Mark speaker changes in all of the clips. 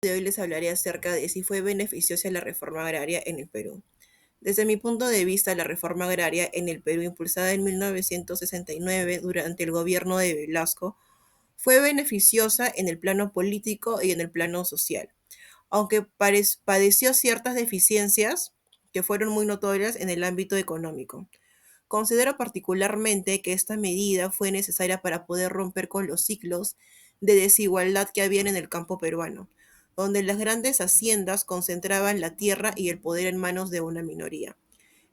Speaker 1: De hoy les hablaré acerca de si fue beneficiosa la reforma agraria en el Perú. Desde mi punto de vista, la reforma agraria en el Perú, impulsada en 1969 durante el gobierno de Velasco, fue beneficiosa en el plano político y en el plano social, aunque padeció ciertas deficiencias que fueron muy notorias en el ámbito económico. Considero particularmente que esta medida fue necesaria para poder romper con los ciclos de desigualdad que habían en el campo peruano, donde las grandes haciendas concentraban la tierra y el poder en manos de una minoría.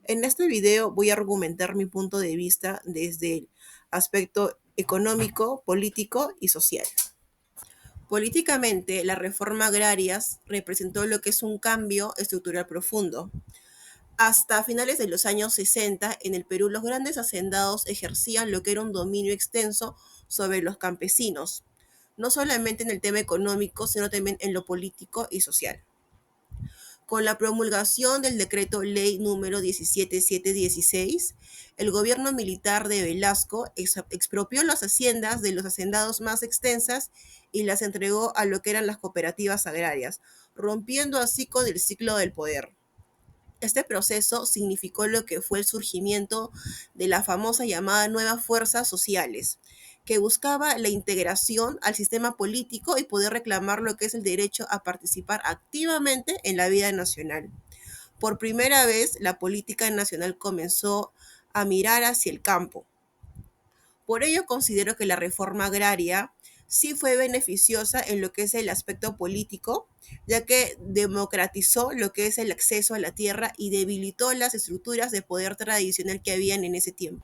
Speaker 1: En este video voy a argumentar mi punto de vista desde el aspecto económico, político y social. Políticamente, la reforma agraria representó lo que es un cambio estructural profundo. Hasta finales de los años 60, en el Perú, los grandes hacendados ejercían lo que era un dominio extenso sobre los campesinos, no solamente en el tema económico, sino también en lo político y social. Con la promulgación del decreto ley número 17716, el gobierno militar de Velasco expropió las haciendas de los hacendados más extensas y las entregó a lo que eran las cooperativas agrarias, rompiendo así con el ciclo del poder. Este proceso significó lo que fue el surgimiento de la famosa llamada nuevas fuerzas sociales, que buscaba la integración al sistema político y poder reclamar lo que es el derecho a participar activamente en la vida nacional. Por primera vez, la política nacional comenzó a mirar hacia el campo. Por ello considero que la reforma agraria sí fue beneficiosa en lo que es el aspecto político, ya que democratizó lo que es el acceso a la tierra y debilitó las estructuras de poder tradicional que habían en ese tiempo.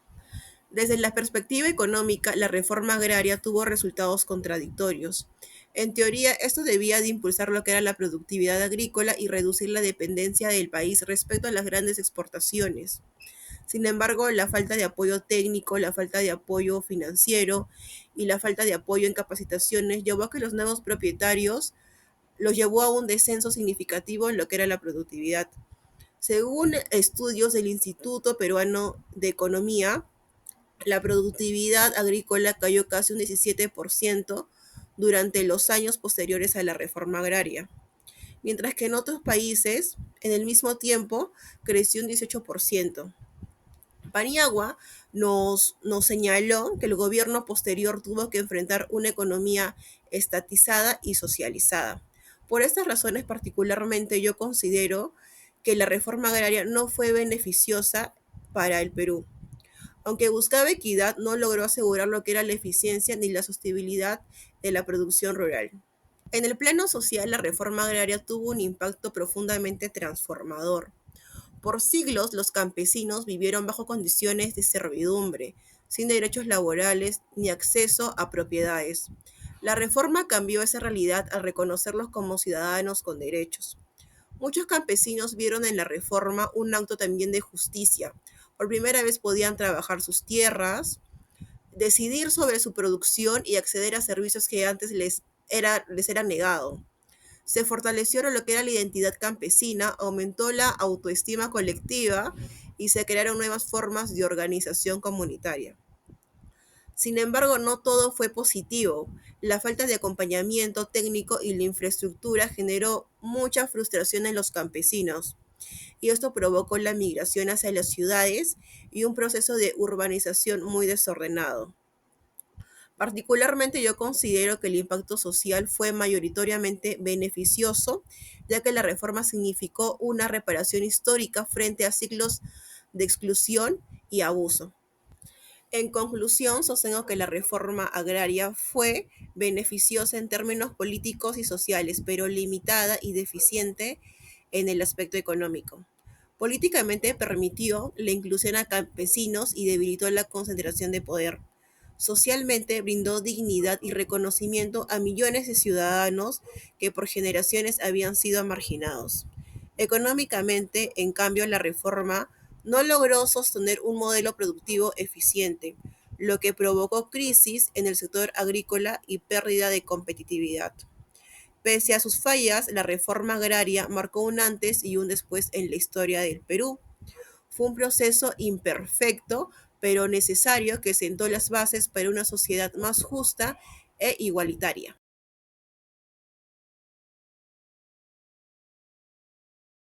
Speaker 1: Desde la perspectiva económica, la reforma agraria tuvo resultados contradictorios. En teoría, esto debía de impulsar lo que era la productividad agrícola y reducir la dependencia del país respecto a las grandes exportaciones. Sin embargo, la falta de apoyo técnico, la falta de apoyo financiero y la falta de apoyo en capacitaciones llevó a que los nuevos propietarios los llevó a un descenso significativo en lo que era la productividad. Según estudios del Instituto Peruano de Economía, la productividad agrícola cayó casi un 17% durante los años posteriores a la reforma agraria, mientras que en otros países, en el mismo tiempo, creció un 18%. Paniagua nos señaló que el gobierno posterior tuvo que enfrentar una economía estatizada y socializada. Por estas razones particularmente yo considero que la reforma agraria no fue beneficiosa para el Perú. Aunque buscaba equidad, no logró asegurar lo que era la eficiencia ni la sostenibilidad de la producción rural. En el plano social, la reforma agraria tuvo un impacto profundamente transformador. Por siglos los campesinos vivieron bajo condiciones de servidumbre, sin derechos laborales ni acceso a propiedades. La reforma cambió esa realidad al reconocerlos como ciudadanos con derechos. Muchos campesinos vieron en la reforma un acto también de justicia. Por primera vez podían trabajar sus tierras, decidir sobre su producción y acceder a servicios que antes les era negado. Se fortaleció lo que era la identidad campesina, aumentó la autoestima colectiva y se crearon nuevas formas de organización comunitaria. Sin embargo, no todo fue positivo. La falta de acompañamiento técnico y la infraestructura generó mucha frustración en los campesinos, y esto provocó la migración hacia las ciudades y un proceso de urbanización muy desordenado. Particularmente yo considero que el impacto social fue mayoritariamente beneficioso, ya que la reforma significó una reparación histórica frente a siglos de exclusión y abuso. En conclusión, sostengo que la reforma agraria fue beneficiosa en términos políticos y sociales, pero limitada y deficiente en el aspecto económico. Políticamente permitió la inclusión a campesinos y debilitó la concentración de poder. Socialmente brindó dignidad y reconocimiento a millones de ciudadanos que por generaciones habían sido marginados. Económicamente, en cambio, la reforma no logró sostener un modelo productivo eficiente, lo que provocó crisis en el sector agrícola y pérdida de competitividad. Pese a sus fallas, la reforma agraria marcó un antes y un después en la historia del Perú. Fue un proceso imperfecto, pero necesario que sentó las bases para una sociedad más justa e igualitaria.